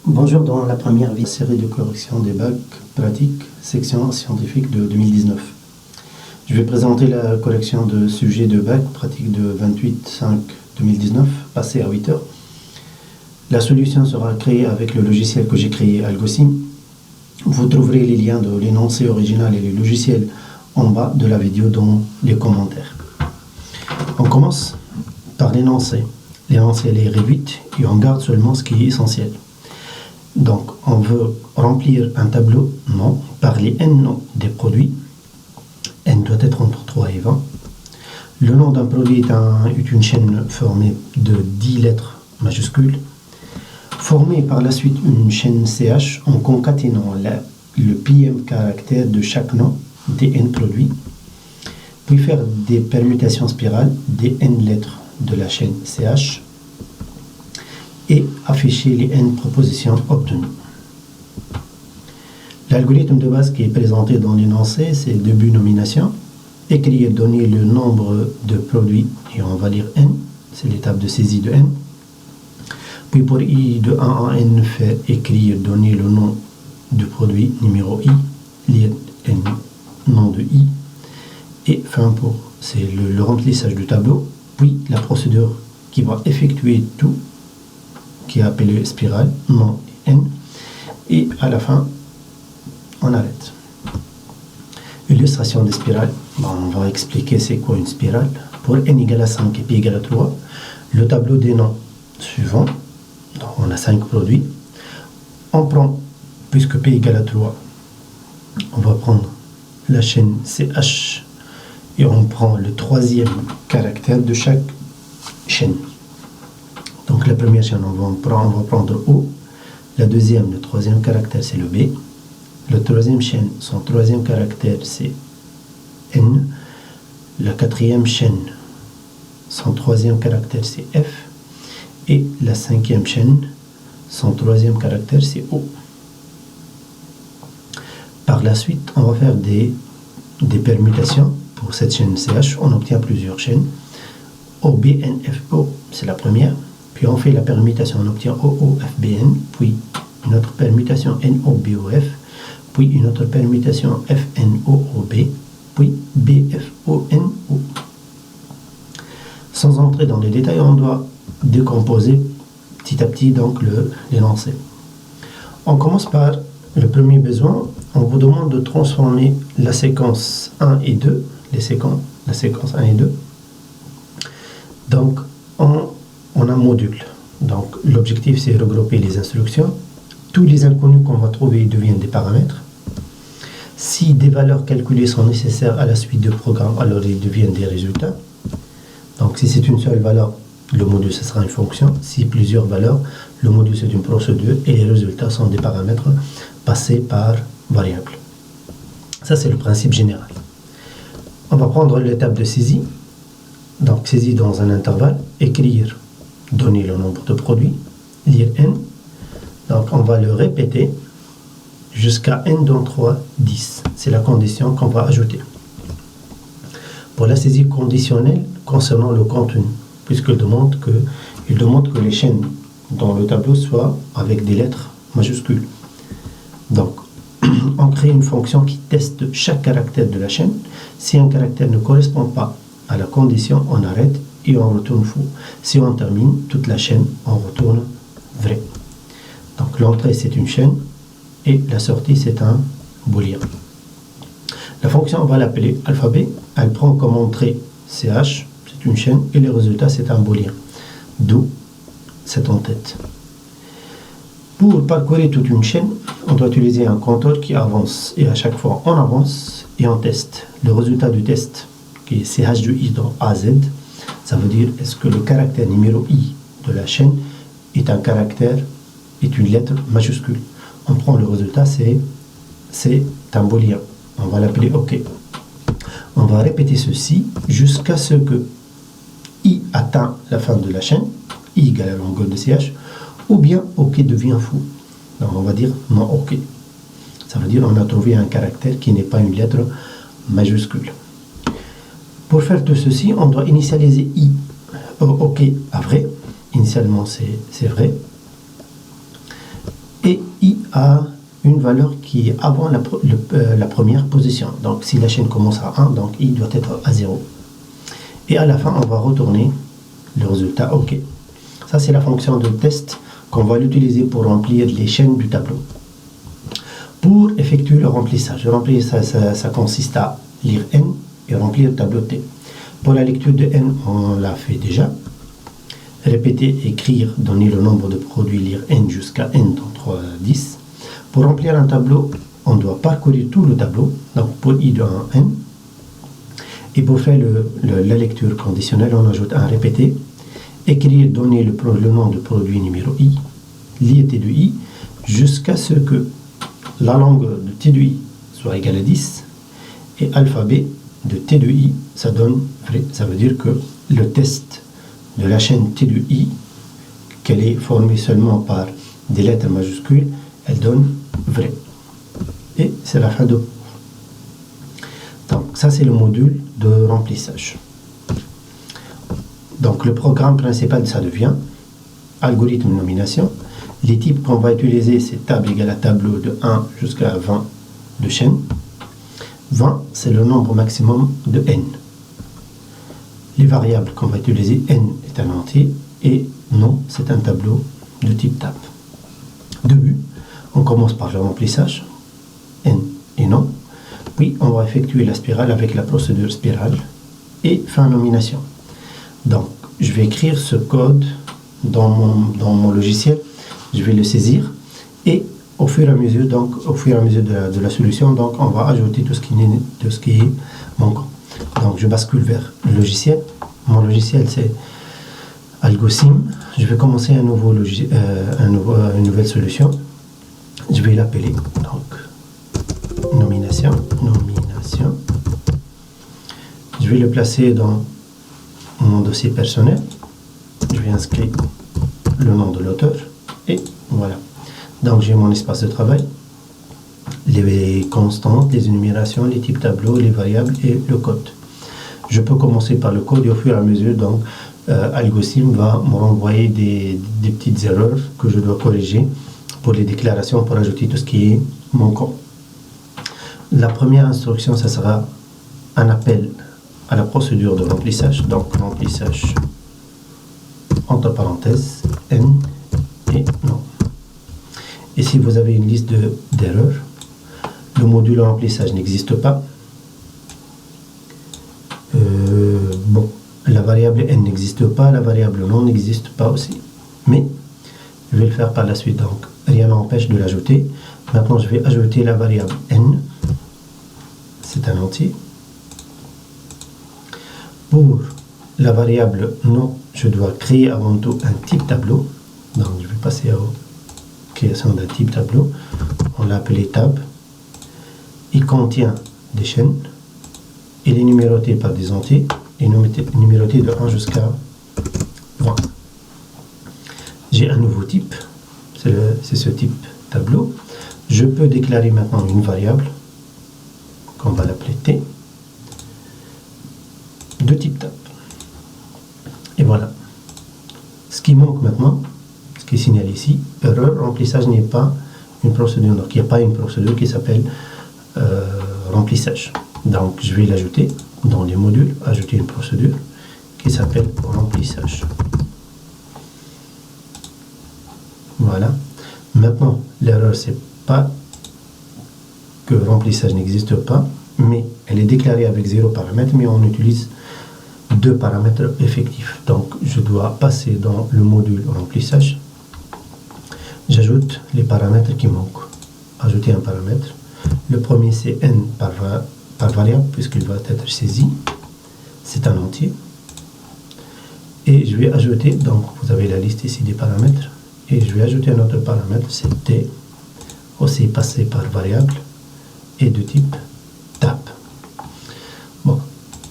Bonjour, dans la première série de correction des bacs pratiques, section scientifique de 2019. Je vais présenter la correction de sujet de bac pratique de 28/5/2019, passé à 8 heures. La solution sera créée avec le logiciel que j'ai créé, Algosim. Vous trouverez les liens de l'énoncé original et les logiciels en bas de la vidéo dans les commentaires. On commence par l'énoncé. L'énoncé est réduite et on garde seulement ce qui est essentiel. Donc, on veut remplir un tableau nom par les n noms des produits. N doit être entre 3 et 20. Le nom d'un produit est une chaîne formée de 10 lettres majuscules. Former par la suite une chaîne CH en concaténant le plième caractère de chaque nom des n produits. Puis faire des permutations spirales des n lettres de la chaîne CH. Et afficher les n propositions obtenues. L'algorithme de base qui est présenté dans l'énoncé, c'est début nomination, écrire, donner le nombre de produits, et on va lire n, c'est l'étape de saisie de n. Puis pour i de 1 à n, faire écrire, donner le nom du produit, numéro i, lire n, nom de i, et fin pour, c'est le remplissage du tableau, puis la procédure qui va effectuer tout, qui est appelé spirale, nom et n, et à la fin, on arrête. Illustration des spirales, on va expliquer c'est quoi une spirale. Pour n égale à 5 et p égale à 3, le tableau des noms suivant, donc on a 5 produits, on prend, puisque p égale à 3, on va prendre la chaîne CH, et on prend le troisième caractère de chaque chaîne. Donc la première chaîne, on va prendre O. La deuxième, le troisième caractère, c'est le B. La troisième chaîne, son troisième caractère, c'est N. La quatrième chaîne, son troisième caractère, c'est F. Et la cinquième chaîne, son troisième caractère, c'est O. Par la suite, on va faire des permutations. Pour cette chaîne CH, on obtient plusieurs chaînes. OBNFO, c'est la première. Puis on fait la permutation, on obtient OOFBN, puis une autre permutation NOBOF, puis une autre permutation FNOOB, puis BFONO. Sans entrer dans les détails, on doit décomposer petit à petit donc l'énoncé. On commence par le premier besoin. On vous demande de transformer la séquence 1 et 2, la séquence 1 et 2, donc en un module. Donc l'objectif c'est regrouper les instructions. Tous les inconnus qu'on va trouver deviennent des paramètres. Si des valeurs calculées sont nécessaires à la suite du programme, alors ils deviennent des résultats. Donc si c'est une seule valeur, le module ce sera une fonction. Si plusieurs valeurs, le module c'est une procédure et les résultats sont des paramètres passés par variable. Ça c'est le principe général. On va prendre l'étape de saisie. Donc saisie dans un intervalle, écrire, donner le nombre de produits, lire n. Donc on va le répéter jusqu'à n dans 3, 10. C'est la condition qu'on va ajouter. Pour la saisie conditionnelle concernant le contenu, puisqu'il demande que les chaînes dans le tableau soient avec des lettres majuscules. Donc on crée une fonction qui teste chaque caractère de la chaîne. Si un caractère ne correspond pas à la condition, on arrête et on retourne faux. Si on termine toute la chaîne, on retourne vrai. Donc l'entrée c'est une chaîne et la sortie c'est un booléen. La fonction, on va l'appeler alphabet. Elle prend comme entrée CH, c'est une chaîne, et le résultat c'est un booléen. D'où cette en-tête. Pour parcourir toute une chaîne, on doit utiliser un compteur qui avance. Et à chaque fois, on avance et on teste. Le résultat du test, qui est CH de I dans AZ, ça veut dire est-ce que le caractère numéro I de la chaîne est une lettre majuscule. On prend le résultat, c'est un booléen. On va l'appeler OK. On va répéter ceci jusqu'à ce que I atteint la fin de la chaîne, I égale la longueur de CH, ou bien OK devient fou. Donc on va dire non OK. Ça veut dire on a trouvé un caractère qui n'est pas une lettre majuscule. Pour faire tout ceci, on doit initialiser I OK à vrai. Initialement, c'est vrai. a une valeur qui est avant la première position. Donc si la chaîne commence à 1, donc i doit être à 0. Et à la fin, on va retourner le résultat OK. Ça, c'est la fonction de test qu'on va l'utiliser pour remplir les chaînes du tableau. Pour effectuer le remplissage, ça consiste à lire n et remplir le tableau T. Pour la lecture de n, on l'a fait déjà. Répéter, écrire, donner le nombre de produits, lire n jusqu'à n dans 3, 10. Pour remplir un tableau, on doit parcourir tout le tableau, donc pour i de 1 n. Et pour faire la lecture conditionnelle, on ajoute un répéter, écrire, donner le nom de produit numéro i, lire t de i, jusqu'à ce que la longueur de t de i soit égale à 10, et alphabet de t de i, ça donne vrai. Ça veut dire que le test de la chaîne t de i, qu'elle est formée seulement par des lettres majuscules, elle donne vrai. Et c'est la fin de cours. Donc ça, c'est le module de remplissage. Donc le programme principal, ça devient algorithme nomination. Les types qu'on va utiliser, c'est table égale à tableau de 1 jusqu'à 20 de chaîne. 20, c'est le nombre maximum de n. Les variables qu'on va utiliser, n est un entier et non, c'est un tableau de type table. Début, on commence par le remplissage, n et non. Puis on va effectuer la spirale avec la procédure spirale et fin nomination. Donc, je vais écrire ce code dans mon logiciel, je vais le saisir et au fur et à mesure, de la solution, donc on va ajouter tout ce qui est manquant. Donc, je bascule vers le logiciel. Mon logiciel, c'est AlgoSim. Je vais commencer une nouvelle solution. Je vais l'appeler donc nomination. Je vais le placer dans mon dossier personnel. Je vais inscrire le nom de l'auteur et voilà. Donc j'ai mon espace de travail, les constantes, les énumérations, les types tableaux, les variables et le code. Je peux commencer par le code et au fur et à mesure, donc AlgoSim va me renvoyer des petites erreurs que je dois corriger pour les déclarations, pour ajouter tout ce qui est manquant. La première instruction, ça sera un appel à la procédure de remplissage, donc remplissage entre parenthèses n et non. Et si vous avez une liste d'erreurs, le module remplissage n'existe pas. Bon, la variable n n'existe pas, la variable non n'existe pas aussi. Mais je vais le faire par la suite, donc rien n'empêche de l'ajouter. Maintenant, je vais ajouter la variable n. C'est un entier. Pour la variable non, je dois créer avant tout un type tableau. Donc, je vais passer à la création d'un type tableau. On l'a appelé tab. Il contient des chaînes. Il est numéroté par des entiers. Et numéroté de 1 jusqu'à 20. J'ai un nouveau type. C'est ce type tableau. Je peux déclarer maintenant une variable qu'on va l'appeler T de type tab. Et voilà. Ce qui manque maintenant, ce qui est signalé ici, erreur, remplissage n'est pas une procédure. Donc il n'y a pas une procédure qui s'appelle remplissage. Donc je vais l'ajouter dans les modules, ajouter une procédure qui s'appelle remplissage. Voilà. Maintenant, l'erreur, c'est pas que remplissage n'existe pas, mais elle est déclarée avec 0 paramètres, mais on utilise 2 paramètres effectifs. Donc, je dois passer dans le module remplissage. J'ajoute les paramètres qui manquent. Ajouter un paramètre. Le premier, c'est n par variable, puisqu'il va être saisi. C'est un entier. Et je vais ajouter, donc vous avez la liste ici des paramètres, et je vais ajouter un autre paramètre, c'est t, aussi passé par variable, et de type tab. Bon,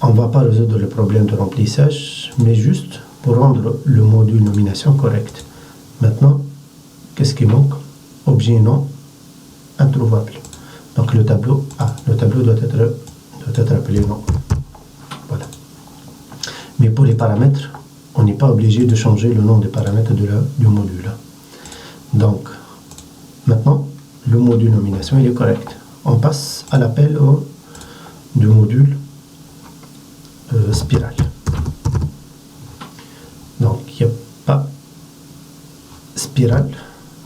on ne va pas résoudre le problème de remplissage, mais juste pour rendre le module nomination correct. Maintenant, qu'est-ce qui manque? Objet non introuvable. Donc le tableau doit être appelé non. Voilà. Mais pour les paramètres, on n'est pas obligé de changer le nom des paramètres du module. Donc, maintenant, le module nomination il est correct. On passe à l'appel du module spirale. Donc il n'y a pas spirale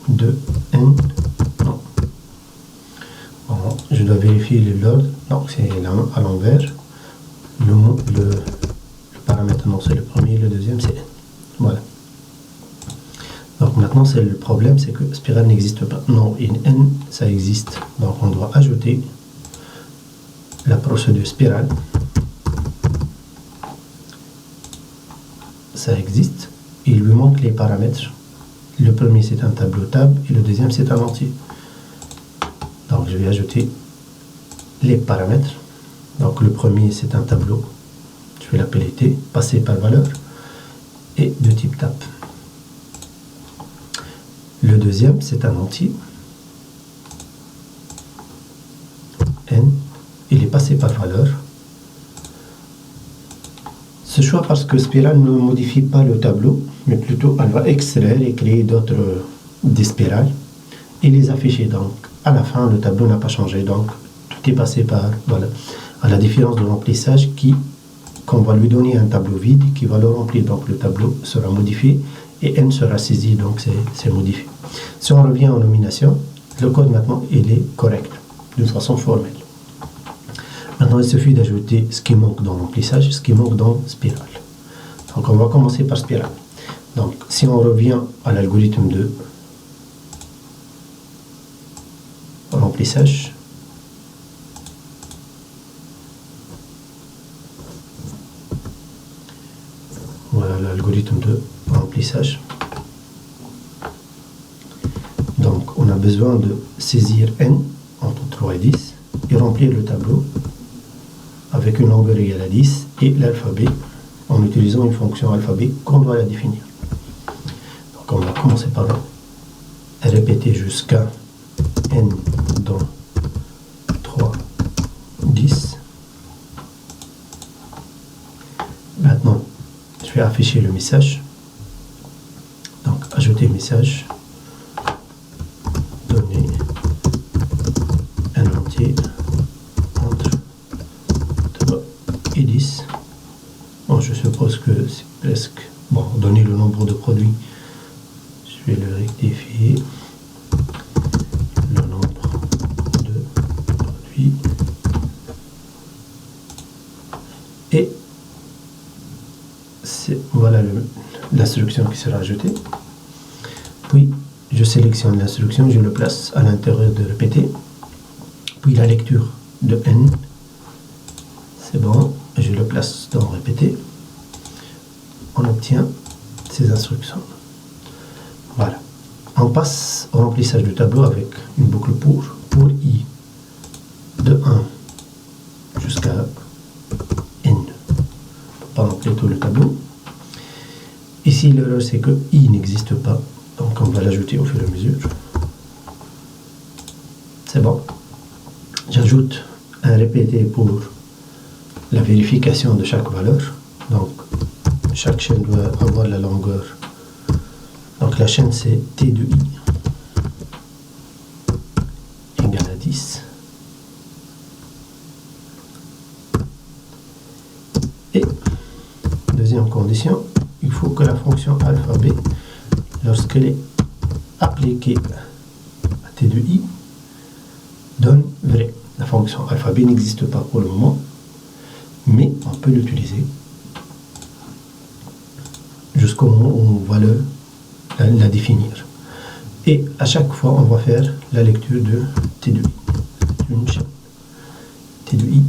de n. Non. Bon, je dois vérifier l'ordre. Donc c'est à l'envers. Le paramètre non c'est le premier, le deuxième c'est n. Voilà. Donc maintenant c'est le problème, c'est que spirale n'existe pas. Non, n ça existe. Donc on doit ajouter la procédure spirale. Ça existe. Il lui manque les paramètres. Le premier c'est un tableau tab et le deuxième c'est un entier. Donc je vais ajouter les paramètres. Donc le premier c'est un tableau. Je vais l'appeler T, passer par valeur et de type tab. Le deuxième c'est un entier. N, il est passé par valeur. Ce choix parce que spirale ne modifie pas le tableau, mais plutôt elle va extraire et créer des spirales et les afficher. Donc à la fin le tableau n'a pas changé, donc tout est passé par voilà. À la différence de remplissage qu'on va lui donner un tableau vide qui va le remplir, donc le tableau sera modifié et n sera saisi, donc c'est modifié. Si on revient en nomination, le code maintenant il est correct de façon formelle. Maintenant, il suffit d'ajouter ce qui manque dans remplissage, ce qui manque dans spirale. Donc, on va commencer par spirale. Donc, si on revient à l'algorithme de remplissage, voilà l'algorithme de remplissage. Donc, on a besoin de saisir n entre 3 et 10 et remplir le tableau avec une longueur égale à 10 et l'alphabet en utilisant une fonction alphabet qu'on doit la définir. Donc on va commencer par répéter jusqu'à n dans 3, 10. Maintenant, je vais afficher le message. Donc ajouter message, donner un entier entre 3 et 10. Bon, je suppose que c'est presque... Bon, donner le nombre de produits. Je vais le rectifier. Le nombre de produits. Et voilà l'instruction qui sera ajoutée. Puis, je sélectionne l'instruction, je le place à l'intérieur de répéter. Puis la lecture de n. C'est bon, je le place dans répéter. On obtient ces instructions. Voilà. On passe au remplissage du tableau avec une boucle pour i de 1 jusqu'à n. On va remplir tout le tableau. Ici, l'erreur, c'est que i n'existe pas. Donc, on va l'ajouter au fur et à mesure. C'est bon. J'ajoute un répété pour la vérification de chaque valeur. Donc, chaque chaîne doit avoir la longueur. Donc, la chaîne, c'est T de i égale à 10. Et, deuxième condition, il faut que la fonction alphabet, lorsqu'elle est appliquée à T de i, donne vrai. La fonction alphabet n'existe pas pour le moment, mais on peut l'utiliser jusqu'au moment où on va la définir. Et à chaque fois, on va faire la lecture de T de i. Une chaîne. T de i.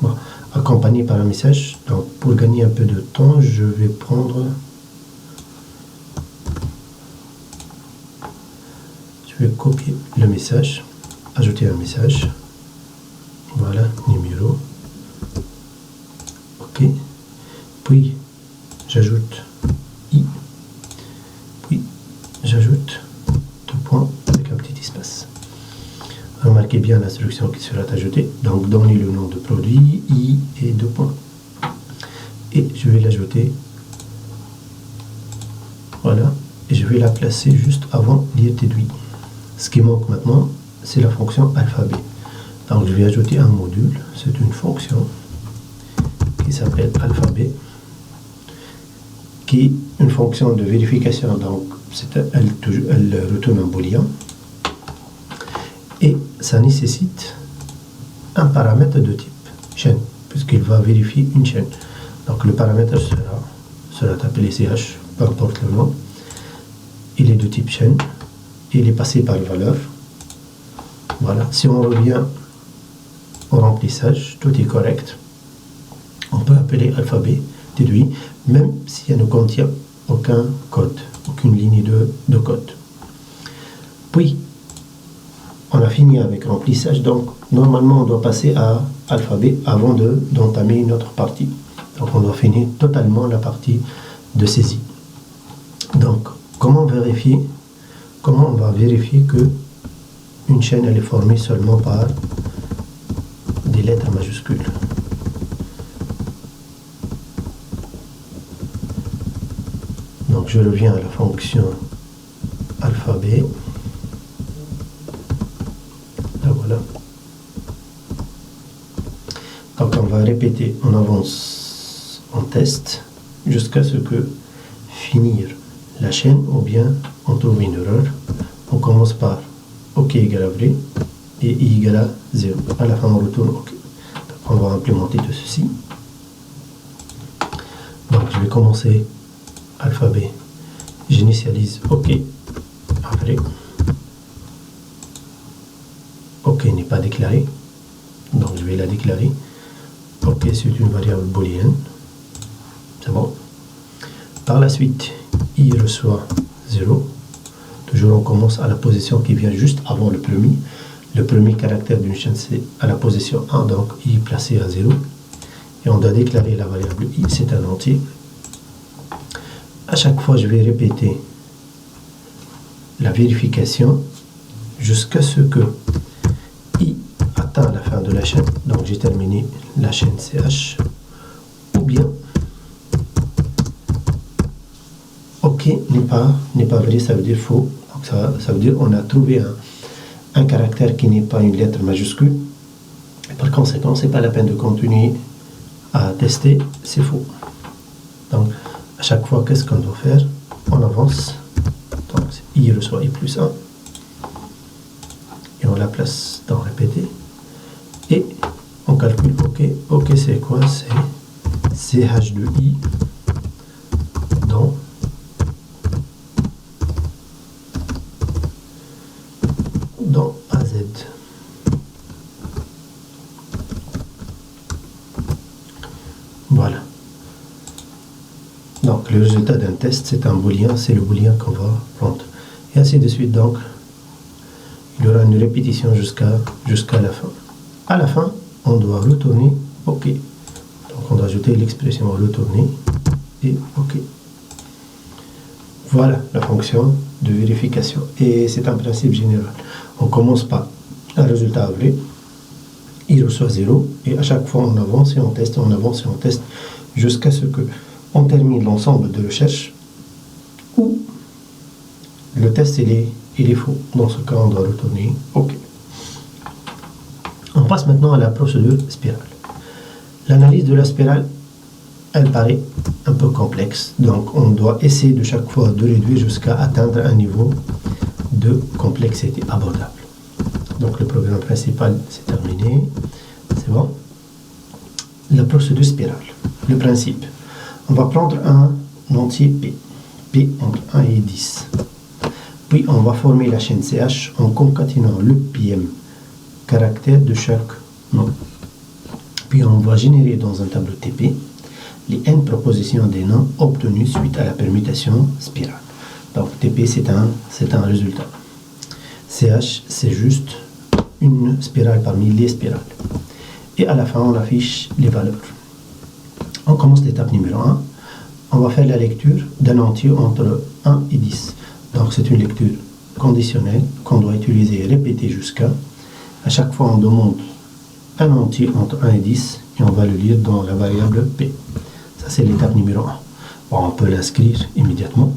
Bon, accompagné par un message. Donc, pour gagner un peu de temps, je vais prendre... Je vais copier le message, ajouter un message. Voilà, numéro. OK. Puis, j'ajoute i. Puis, j'ajoute 2 points avec un petit espace. Remarquez bien l'instruction qui sera ajoutée. Donc, donner le nom de produit, i et 2 points. Et je vais l'ajouter Voilà. Et je vais la placer juste avant l'IRT8. Ce qui manque maintenant, c'est la fonction alphabet. Donc je vais ajouter un module. C'est une fonction qui s'appelle alphabet, qui est une fonction de vérification. Donc elle retourne un booléen. Et ça nécessite un paramètre de type chaîne, puisqu'il va vérifier une chaîne. Donc le paramètre sera appelé ch, peu importe le nom. Il est de type chaîne. Il est passé par valeur. Voilà. Si on revient au remplissage, tout est correct. On peut appeler alphabet déduit, même si elle ne contient aucun code, aucune ligne de code. Puis, on a fini avec remplissage, donc normalement on doit passer à alphabet avant d'entamer une autre partie. Donc on doit finir totalement la partie de saisie. Donc, comment on va vérifier que une chaîne elle est formée seulement par des lettres majuscules? Donc je reviens à la fonction alphabet. Là voilà. Donc on va répéter, on avance en test jusqu'à ce que finir la chaîne ou bien on trouve une erreur. On commence par OK égale à vrai et I égale à 0. À la fin on retourne OK. Donc on va implémenter tout ceci. Donc je vais commencer alphabet. J'initialise OK à vrai. OK n'est pas déclaré. Donc je vais la déclarer. OK c'est une variable booléenne. C'est bon. Par la suite, I reçoit 0. Toujours on commence à la position qui vient juste avant le premier. Le premier caractère d'une chaîne c'est à la position 1, donc I est placé à 0. Et on doit déclarer la variable I, c'est un entier. À chaque fois, je vais répéter la vérification jusqu'à ce que I atteint la fin de la chaîne. Donc j'ai terminé la chaîne CH. Ou bien OK n'est pas vrai, ça veut dire faux. Donc ça veut dire on a trouvé un caractère qui n'est pas une lettre majuscule. Et par conséquent, c'est pas la peine de continuer à tester, c'est faux. Donc à chaque fois, qu'est-ce qu'on doit faire? On avance. Donc I reçoit I plus 1. Et on la place dans répéter. Et on calcule OK. OK c'est quoi? C'est CH de I dans AZ. Voilà. Donc le résultat d'un test, c'est un booléen, c'est le booléen qu'on va prendre. Et ainsi de suite, donc il y aura une répétition jusqu'à la fin. À la fin, on doit retourner OK. Donc on doit ajouter l'expression retourner et OK. Voilà la fonction de vérification. Et c'est un principe général. On commence par un résultat vrai. Il reçoit 0. Et à chaque fois, on avance et on teste, on avance et on teste jusqu'à ce que on termine l'ensemble de recherche où le test il est faux. Dans ce cas, on doit retourner OK. On passe maintenant à la procédure spirale. L'analyse de la spirale, elle paraît un peu complexe. Donc, on doit essayer de chaque fois de réduire jusqu'à atteindre un niveau de complexité abordable. Donc, le programme principal, c'est terminé. C'est bon. La procédure spirale. Le principe. On va prendre un entier P. P entre 1 et 10. Puis, on va former la chaîne CH en concaténant le PM caractère de chaque nom. Puis, on va générer dans un tableau TP les n propositions des noms obtenus suite à la permutation spirale. Donc, TP, c'est un résultat. CH, c'est juste une spirale parmi les spirales. Et à la fin, on affiche les valeurs. On commence l'étape numéro 1. On va faire la lecture d'un entier entre 1 et 10. Donc, c'est une lecture conditionnelle qu'on doit utiliser et répéter jusqu'à. À chaque fois, on demande un entier entre 1 et 10 et on va le lire dans la variable P. Ça, c'est l'étape numéro 1. Bon, on peut l'inscrire immédiatement.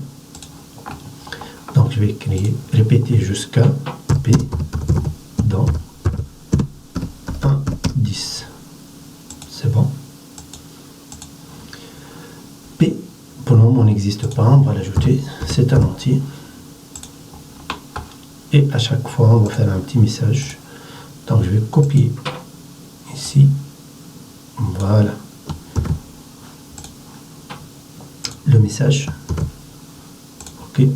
Donc je vais répéter jusqu'à P dans 1, 10. C'est bon. P, pour le moment, n'existe pas. On va l'ajouter. C'est un entier. Et à chaque fois, on va faire un petit message. Donc je vais copier ici. Voilà. Le message. OK.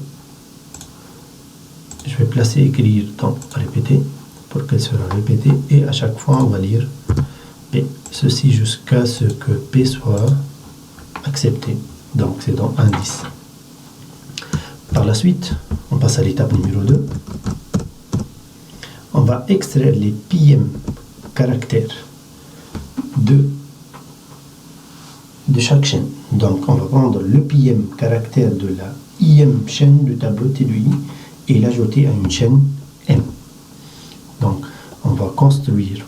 Je vais placer écrire dans répéter pour qu'elle sera répétée. Et à chaque fois, on va lire P. Ceci jusqu'à ce que P soit accepté. Donc c'est dans indice. Par la suite, on passe à l'étape numéro 2. On va extraire les PM caractères de chaque chaîne. Donc on va prendre le PM caractère de la IM chaîne du tableau T de I et l'ajouter à une chaîne M. Donc on va construire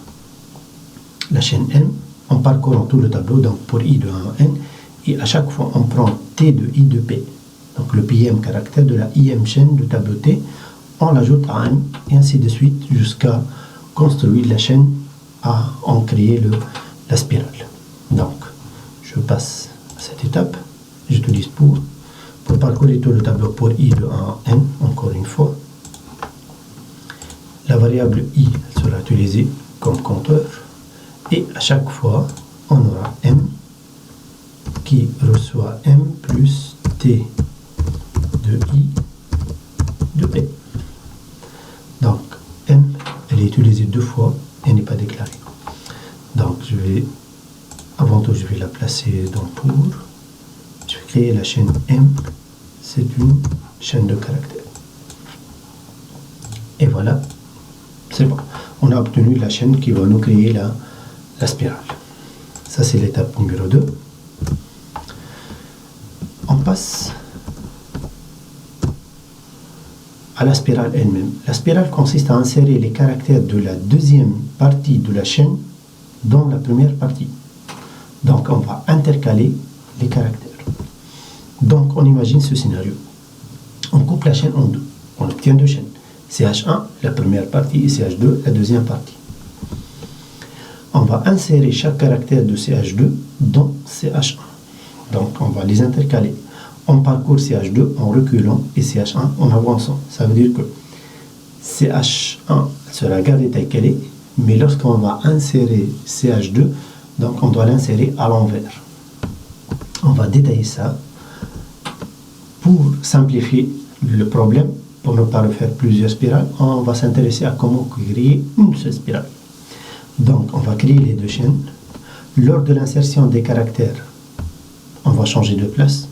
la chaîne M en parcourant tout le tableau, donc pour I de 1 à N, et à chaque fois on prend T de I de P, donc le PM caractère de la IM chaîne du tableau T, on l'ajoute à N et ainsi de suite jusqu'à construire la chaîne à en créer la spirale. Donc je passe à cette étape, j'utilise pour parcourir tout le tableau pour I de 1 à N, encore une fois. La variable I sera utilisée comme compteur et à chaque fois on aura M qui reçoit M plus T de I de P. Donc M, elle est utilisée 2 fois et n'est pas déclarée. Donc avant tout je vais la placer dans pour. Je vais créer la chaîne M, c'est une chaîne de caractères. Et voilà, c'est bon. On a obtenu la chaîne qui va nous créer la spirale. Ça c'est l'étape numéro 2. On passe à la spirale elle-même. La spirale consiste à insérer les caractères de la deuxième partie de la chaîne dans la première partie. Donc on va intercaler les caractères. Donc on imagine ce scénario. On coupe la chaîne en deux. On obtient 2 chaînes. CH1, la première partie, et CH2, la deuxième partie. On va insérer chaque caractère de CH2 dans CH1. Donc on va les intercaler. On parcourt CH2 en reculant et CH1 en avançant. Ça veut dire que CH1 sera gardé tel qu'elle est, mais lorsqu'on va insérer CH2, donc on doit l'insérer à l'envers. On va détailler ça pour simplifier le problème, pour ne pas refaire plusieurs spirales. On va s'intéresser à comment créer une seule spirale. Donc on va créer les 2 chaînes. Lors de l'insertion des caractères, on va changer de place.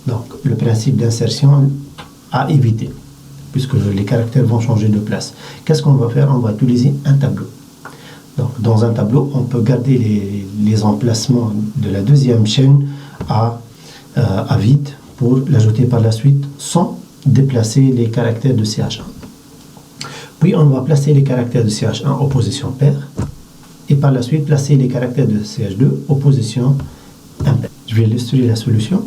Donc le principe d'insertion à éviter, puisque les caractères vont changer de place. Qu'est-ce qu'on va faire? On va utiliser un tableau. Donc dans un tableau, on peut garder les emplacements de la deuxième chaîne à vide pour l'ajouter par la suite sans déplacer les caractères de CH1. Puis on va placer les caractères de CH1 en position paire et par la suite placer les caractères de CH2 en position impaire. Je vais illustrer la solution.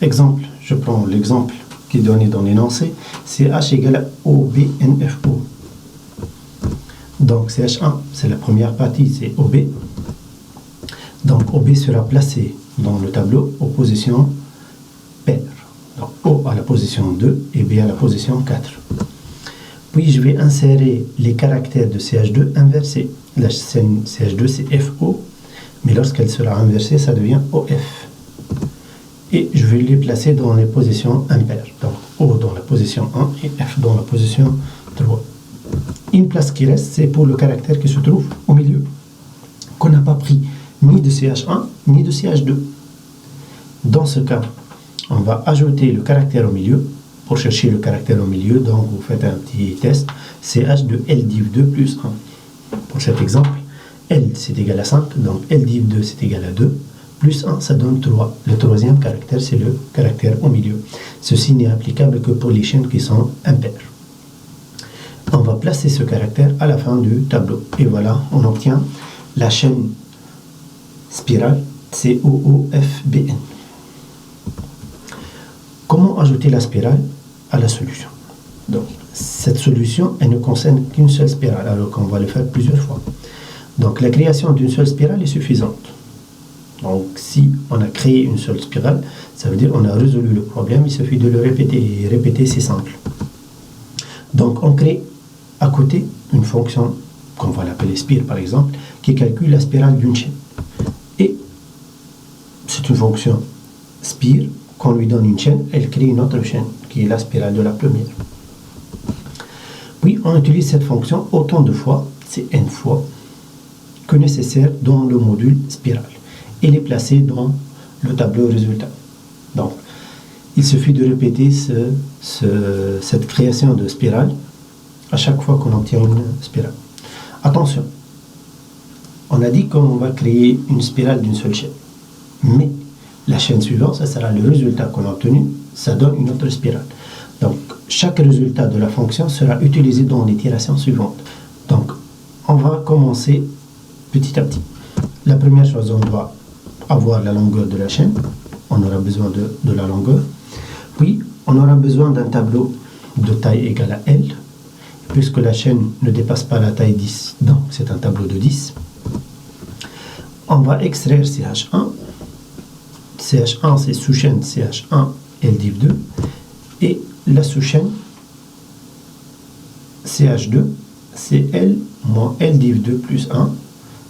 Exemple, je prends l'exemple qui est donné dans l'énoncé, CH égale à OBNFO. Donc CH1, c'est la première partie, c'est OB. Donc OB sera placé dans le tableau en position paire. Donc O à la position 2 et B à la position 4. Puis je vais insérer les caractères de CH2 inversés. La chaîne CH2 c'est FO, mais lorsqu'elle sera inversée, ça devient OF. Et je vais les placer dans les positions impaires. Donc O dans la position 1 et F dans la position 3. Une place qui reste, c'est pour le caractère qui se trouve au milieu, qu'on n'a pas pris ni de CH1 ni de CH2. Dans ce cas, on va ajouter le caractère au milieu. Pour chercher le caractère au milieu, donc vous faites un petit test, CH de L div 2 plus 1. Pour cet exemple, L c'est égal à 5, donc L div 2 c'est égal à 2, plus 1 ça donne 3. Le troisième caractère c'est le caractère au milieu. Ceci n'est applicable que pour les chaînes qui sont impaires. On va placer ce caractère à la fin du tableau. Et voilà, on obtient la chaîne spirale COOFBN. Comment ajouter la spirale? à la solution. Donc, cette solution, elle ne concerne qu'une seule spirale, alors qu'on va le faire plusieurs fois. Donc, la création d'une seule spirale est suffisante. Donc, si on a créé une seule spirale, ça veut dire qu'on a résolu le problème, il suffit de le répéter. Et répéter, c'est simple. Donc, on crée à côté une fonction, qu'on va l'appeler spire par exemple, qui calcule la spirale d'une chaîne. Et c'est une fonction spire, qu'on lui donne une chaîne, elle crée une autre chaîne, qui est la spirale de la première. Puis, on utilise cette fonction autant de fois, c'est n fois, que nécessaire dans le module spirale. Elle est placée dans le tableau résultat. Donc, il suffit de répéter cette création de spirale à chaque fois qu'on obtient une spirale. Attention, on a dit qu'on va créer une spirale d'une seule chaîne. Mais la chaîne suivante, ça sera le résultat qu'on a obtenu, ça donne une autre spirale. Donc, chaque résultat de la fonction sera utilisé dans l'itération suivante. Donc, on va commencer petit à petit. La première chose, on doit avoir la longueur de la chaîne. On aura besoin de la longueur. Puis, on aura besoin d'un tableau de taille égale à L, puisque la chaîne ne dépasse pas la taille 10, donc c'est un tableau de 10. On va extraire CH1. CH1, c'est sous-chaîne CH1 L div 2. Et la sous-chaîne CH2, c'est L moins L div 2 plus 1.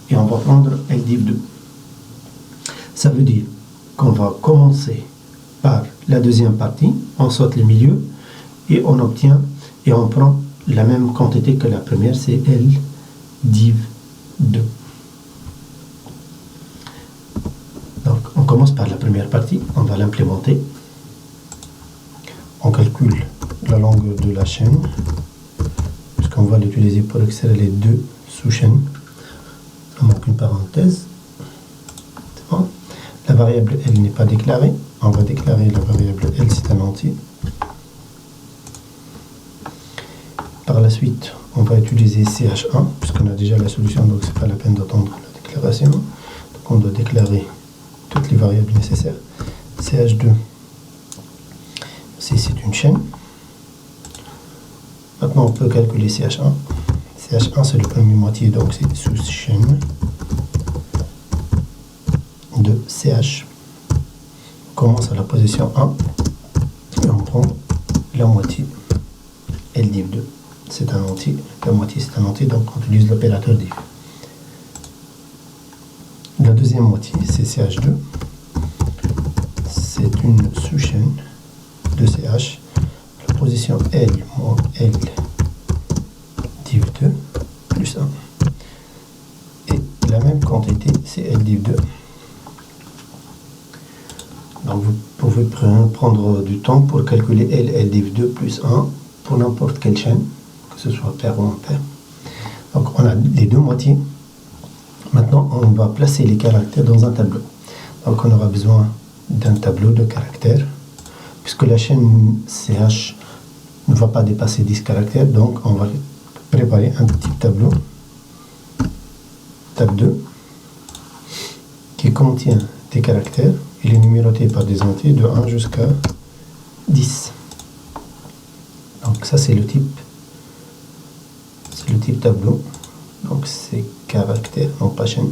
Et on va prendre L div 2. Ça veut dire qu'on va commencer par la deuxième partie, on saute le milieu et on obtient et on prend la même quantité que la première, c'est L div 2. Donc on commence par la première partie, on va l'implémenter. On calcule la longueur de la chaîne, puisqu'on va l'utiliser pour extraire les deux sous-chaînes. Il manque une parenthèse. C'est bon. La variable L n'est pas déclarée. On va déclarer la variable L, c'est un entier. Par la suite, on va utiliser CH1, puisqu'on a déjà la solution, donc c'est pas la peine d'attendre la déclaration. Donc on doit déclarer toutes les variables nécessaires. CH2, c'est une chaîne. Maintenant, on peut calculer CH1. CH1, c'est le premier moitié, donc c'est sous-chaîne de CH. On commence à la position 1 et on prend la moitié. L div 2, c'est un entier. La moitié, c'est un entier, donc on utilise l'opérateur div. La deuxième moitié, c'est CH2. C'est une sous-chaîne de CH. La position L moins L div 2 plus 1. Et la même quantité, c'est L div 2. Donc vous pouvez prendre du temps pour calculer L div 2 plus 1 pour n'importe quelle chaîne, que ce soit paire ou impair. Donc on a les deux moitiés. Maintenant on va placer les caractères dans un tableau. Donc on aura besoin d'un tableau de caractères, puisque la chaîne CH ne va pas dépasser 10 caractères, donc on va préparer un petit tableau, tab 2, qui contient des caractères. Il est numéroté par des entiers de 1 jusqu'à 10. Donc ça c'est le type tableau. Donc c'est caractère, non pas chaîne.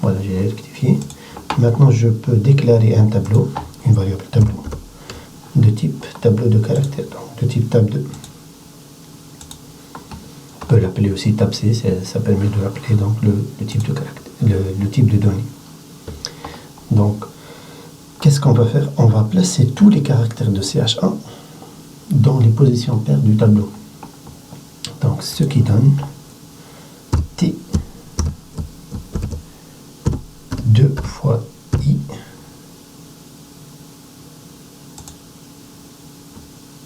Voilà, j'ai rectifié. Maintenant je peux déclarer un tableau, une variable tableau, de type tableau de caractère, donc de type tab 2. On peut l'appeler aussi tab C, ça permet de rappeler donc le type de caractère, le type de données. Donc, qu'est-ce qu'on va faire? On va placer tous les caractères de CH1 dans les positions paires du tableau. Donc, ce qui donne T 2 fois I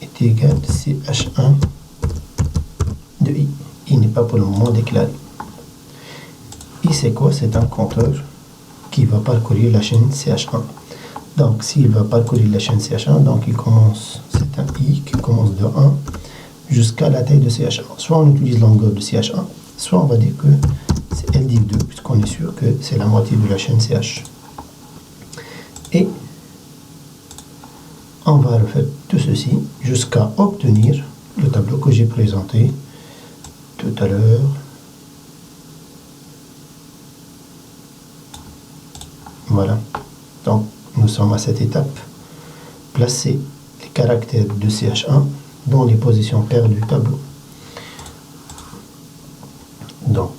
est égal à CH1 de I. I n'est pas pour le moment déclaré. I, c'est quoi? C'est un compteur qui va parcourir la chaîne CH1. Donc, s'il va parcourir la chaîne CH1, donc il commence, c'est un I qui commence de 1 jusqu'à la taille de CH1. Soit on utilise la longueur de CH1, soit on va dire que c'est L div 2, puisqu'on est sûr que c'est la moitié de la chaîne CH. Et on va refaire tout ceci jusqu'à obtenir le tableau que j'ai présenté tout à l'heure. Voilà, donc nous sommes à cette étape. Placer les caractères de CH1 dans les positions paires du tableau. Donc,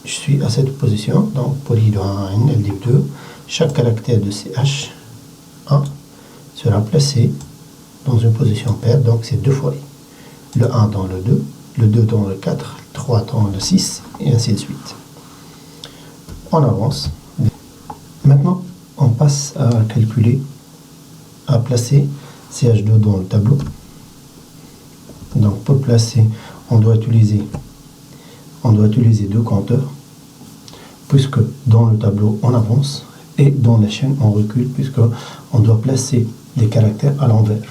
je suis à cette position, donc pour I de 1 à N, L div 2, chaque caractère de CH1 sera placé dans une position paire, donc c'est 2 fois I. Le 1 dans le 2, le 2 dans le 4, le 3 dans le 6, et ainsi de suite. On avance. Maintenant, on passe à calculer, à placer CH2 dans le tableau. Donc pour placer, on doit utiliser 2 compteurs, puisque dans le tableau on avance et dans la chaîne on recule, puisque on doit placer les caractères à l'envers.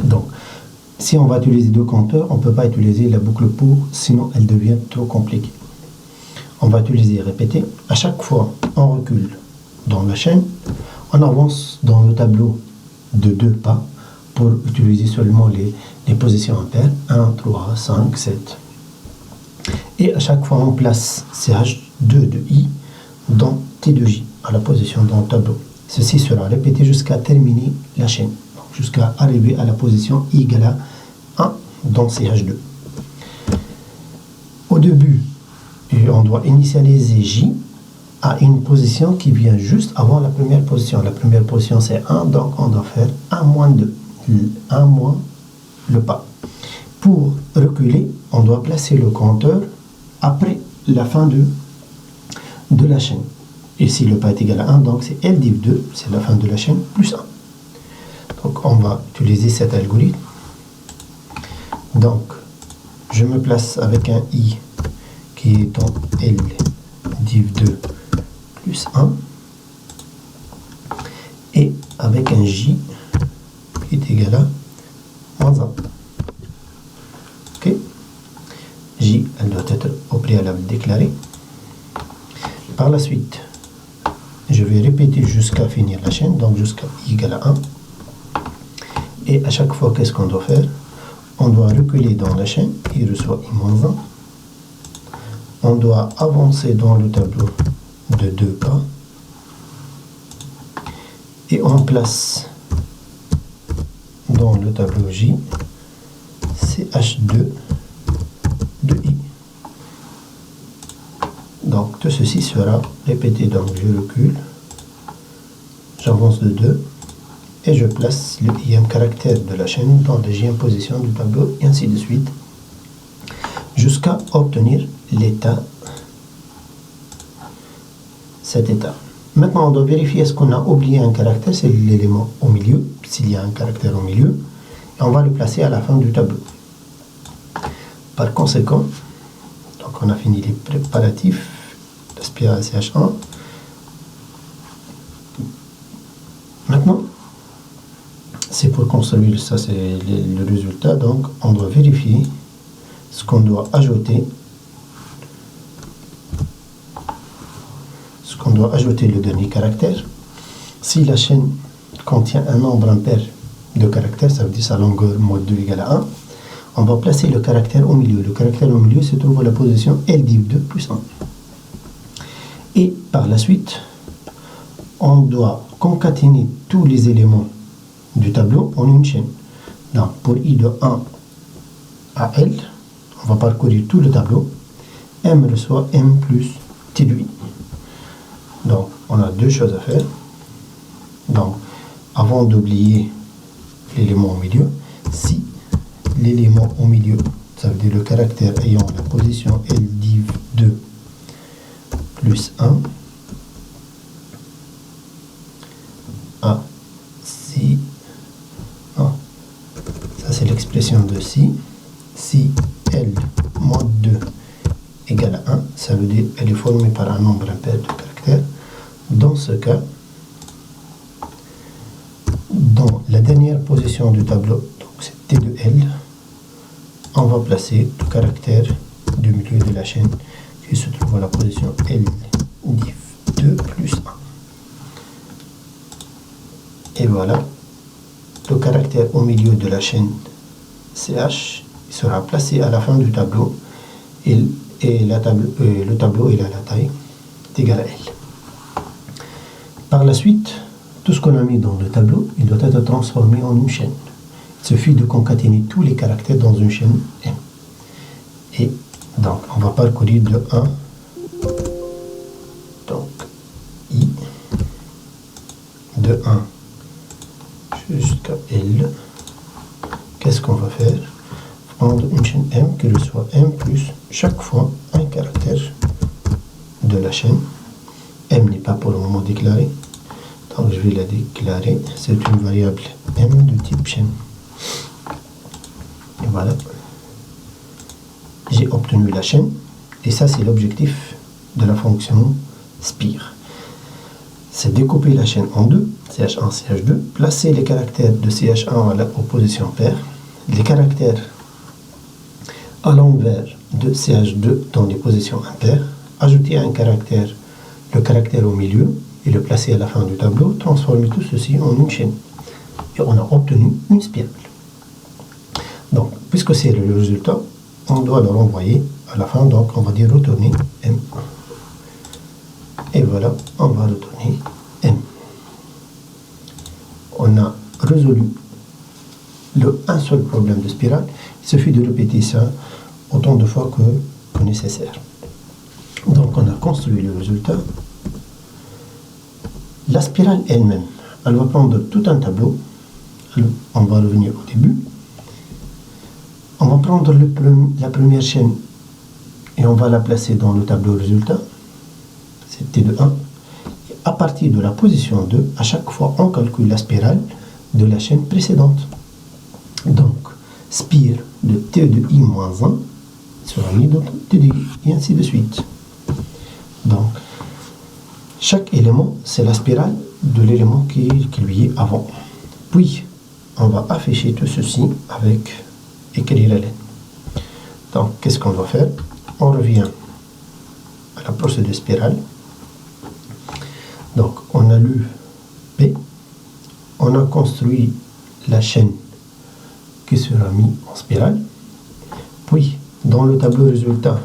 Donc si on va utiliser 2 compteurs, on ne peut pas utiliser la boucle pour, sinon elle devient trop compliquée. On va utiliser répéter. À chaque fois on recule dans la chaîne, on avance dans le tableau de 2 pas pour utiliser seulement les positions impaires 1, 3, 5, 7. Et à chaque fois on place CH2 de I dans T de J à la position dans le tableau. Ceci sera répété jusqu'à terminer la chaîne, jusqu'à arriver à la position I égale à 1 dans CH2. Au début, on doit initialiser J à une position qui vient juste avant la première position. La première position c'est 1, donc on doit faire 1 moins 2, 1 moins le pas. Pour reculer, on doit placer le compteur après la fin de la chaîne. Et si le pas est égal à 1, donc c'est L div 2, c'est la fin de la chaîne, plus 1. Donc on va utiliser cet algorithme. Donc je me place avec un I qui est dans L div 2 plus 1 et avec un J qui est égal à moins 1. Ok, J, elle doit être au préalable déclarée. Par la suite, je vais répéter jusqu'à finir la chaîne, donc jusqu'à I égale à 1. Et à chaque fois, qu'est-ce qu'on doit faire? On doit reculer dans la chaîne, I reçoit I-1. On doit avancer dans le tableau de 2 pas. Et on place dans le tableau J CH2 de I. Donc tout ceci sera répété. Donc je recule, j'avance de 2 et je place le ième caractère de la chaîne dans la j position du tableau et ainsi de suite jusqu'à obtenir l'état, cet état. Maintenant on doit vérifier est-ce qu'on a oublié un caractère, c'est l'élément au milieu, s'il y a un caractère au milieu, et on va le placer à la fin du tableau. Par conséquent, donc on a fini les préparatifs, l'aspirale CH1. Maintenant, c'est pour construire, ça c'est le résultat, donc on doit vérifier ce qu'on doit ajouter, le dernier caractère. Si la chaîne contient un nombre impair de caractères, ça veut dire sa longueur mod 2 égale à 1, on va placer le caractère au milieu. Le caractère au milieu se trouve à la position L div 2 plus 1. Et par la suite, on doit concaténer tous les éléments du tableau en une chaîne. Donc pour I de 1 à L, on va parcourir tout le tableau. M reçoit M plus T de I. Donc on a deux choses à faire. Donc avant d'oublier l'élément au milieu, si l'élément au milieu, ça veut dire le caractère ayant la position L div 2 plus 1, ah, si, non, ça c'est l'expression de si L moins 2 égale à 1, ça veut dire elle est formée par un nombre impair de caractères. Dans ce cas, dans la dernière position du tableau, donc c'est T de L, on va placer le caractère du milieu de la chaîne qui se trouve à la position L div 2 plus 1. Et voilà, le caractère au milieu de la chaîne CH sera placé à la fin du tableau et le tableau il a la taille est égale à L. Par la suite, tout ce qu'on a mis dans le tableau, il doit être transformé en une chaîne. Il suffit de concaténer tous les caractères dans une chaîne M. Et donc, on va parcourir de 1, donc I, de 1 jusqu'à L. Qu'est-ce qu'on va faire? Prendre une chaîne M qui reçoit M plus chaque fois un caractère de la chaîne. M n'est pas pour le moment déclaré, donc je vais la déclarer. C'est une variable M de type chaîne. Et voilà, j'ai obtenu la chaîne, et ça c'est l'objectif de la fonction spire. C'est découper la chaîne en deux, CH1, CH2, placer les caractères de CH1 à la position paire, les caractères à l'envers de CH2 dans les positions impaires, ajouter un caractère, le caractère au milieu, et le placer à la fin du tableau, transformer tout ceci en une chaîne. Et on a obtenu une spirale. Donc, puisque c'est le résultat, on doit le renvoyer à la fin, donc on va dire retourner M. Et voilà, on va retourner M. On a résolu un seul problème de spirale. Il suffit de répéter ça autant de fois que nécessaire. Donc on a construit le résultat. La spirale elle-même, elle va prendre tout un tableau. On va revenir au début. On va prendre la première chaîne et on va la placer dans le tableau résultat. C'est T de 1. Et à partir de la position 2, à chaque fois, on calcule la spirale de la chaîne précédente. Donc, spire de T de I moins 1 sera mis dans T de I, et ainsi de suite. Donc, chaque élément, c'est la spirale de l'élément qui lui est avant. Puis, on va afficher tout ceci avec écrire la lettre. Donc, qu'est-ce qu'on va faire? On revient à la procédure spirale. Donc, on a lu P, on a construit la chaîne qui sera mise en spirale. Puis, dans le tableau résultat,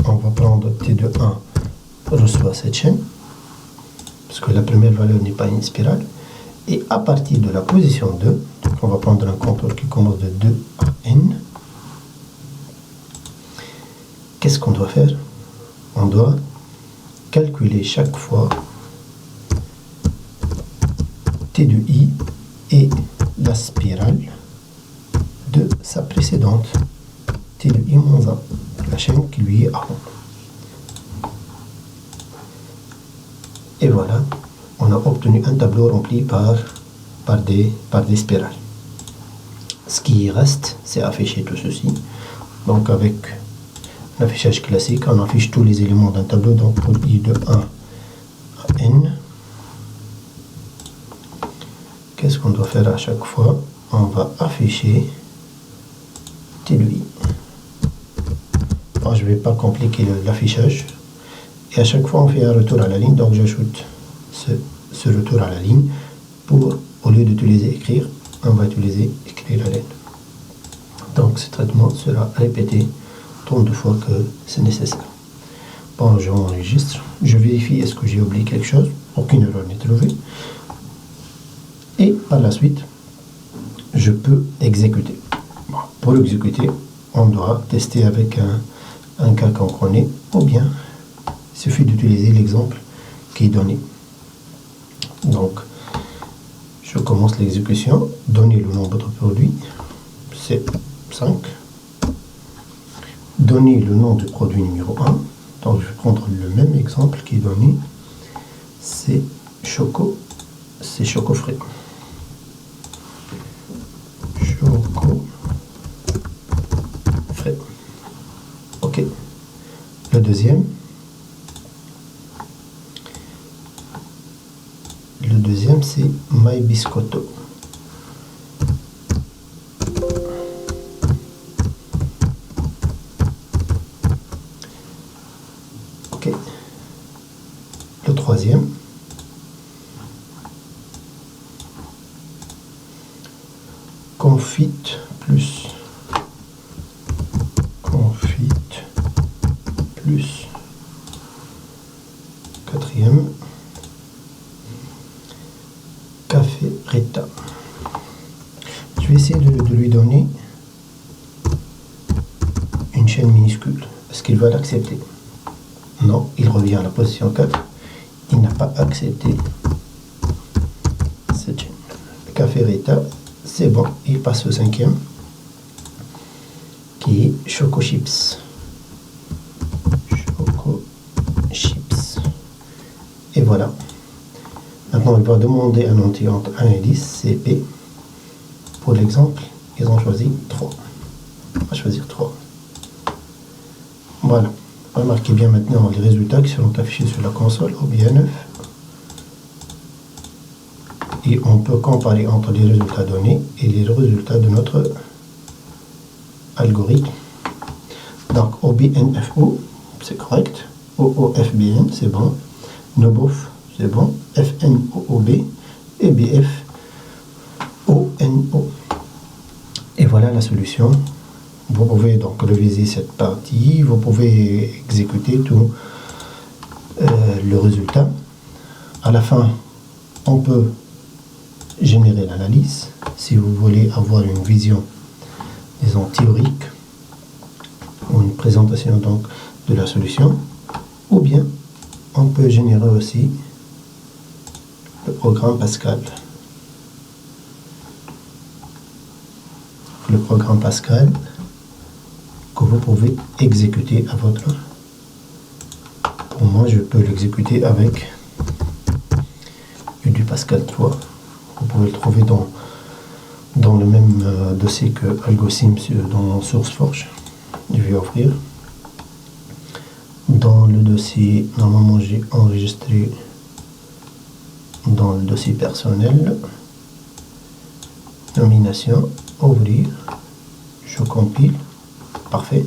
on va prendre T de 1 reçoit cette chaîne, parce que la première valeur n'est pas une spirale. Et à partir de la position 2, donc on va prendre un contour qui commence de 2 à N. Qu'est-ce qu'on doit faire? On doit calculer chaque fois T de I et la spirale de sa précédente, T de I moins 1, la chaîne qui lui est avant. Et voilà, on a obtenu un tableau rempli par des spirales. Ce qui reste, c'est afficher tout ceci. Donc avec l'affichage classique, on affiche tous les éléments d'un tableau. Donc pour I de 1 à N, qu'est-ce qu'on doit faire à chaque fois? On va afficher T de I. Alors, je ne vais pas compliquer l'affichage. Et à chaque fois, on fait un retour à la ligne. Donc j'ajoute ce retour à la ligne pour, au lieu d'utiliser écrire, on va utiliser écrire la lettre. Donc ce traitement sera répété tant de fois que c'est nécessaire. Bon, je m'enregistre, je vérifie est-ce que j'ai oublié quelque chose, aucune erreur n'est trouvée. Et par la suite, je peux exécuter. Bon, pour exécuter, on doit tester avec un cas qu'on connaît, ou bien il suffit d'utiliser l'exemple qui est donné. Donc, je commence l'exécution, donner le nombre de produits, c'est 5. Donner le nom du produit numéro 1, donc je vais prendre le même exemple qui est donné, c'est choco frais. Choco frais. Ok. Le deuxième, c'est My Biscotto. Ok. Le troisième, confit plus quatrième café Rita. Je vais essayer de lui donner une chaîne minuscule. Est-ce qu'il va l'accepter? Non, il revient à la position 4. Il n'a pas accepté cette chaîne. Le café Rita, c'est bon, il passe au cinquième, qui est Choco Chips. Choco Chips. Et voilà. Maintenant, il va demander un entier entre 1 et 10, c'est P. Pour l'exemple, ils ont choisi 3. On va choisir 3. Voilà. Remarquez bien maintenant les résultats qui seront affichés sur la console OBN9. Et on peut comparer entre les résultats donnés et les résultats de notre algorithme. Donc OBNFO, c'est correct. OOFBN, c'est bon. NOBOF, c'est bon. FNOOB et BFONO. Et voilà la solution. Vous pouvez donc réviser cette partie. Vous pouvez exécuter tout le résultat. À la fin, on peut générer l'analyse. Si vous voulez avoir une vision, disons, théorique ou une présentation donc de la solution, ou bien on peut générer aussi le programme Pascal. Le programme Pascal que vous pouvez exécuter à votre... Pour moi, je peux l'exécuter avec du Pascal 3. Vous pouvez le trouver dans le même dossier que AlgoSim dans SourceForge. Je vais ouvrir. Dans le dossier, normalement j'ai enregistré dans le dossier personnel. Nomination, ouvrir. Je compile. Parfait.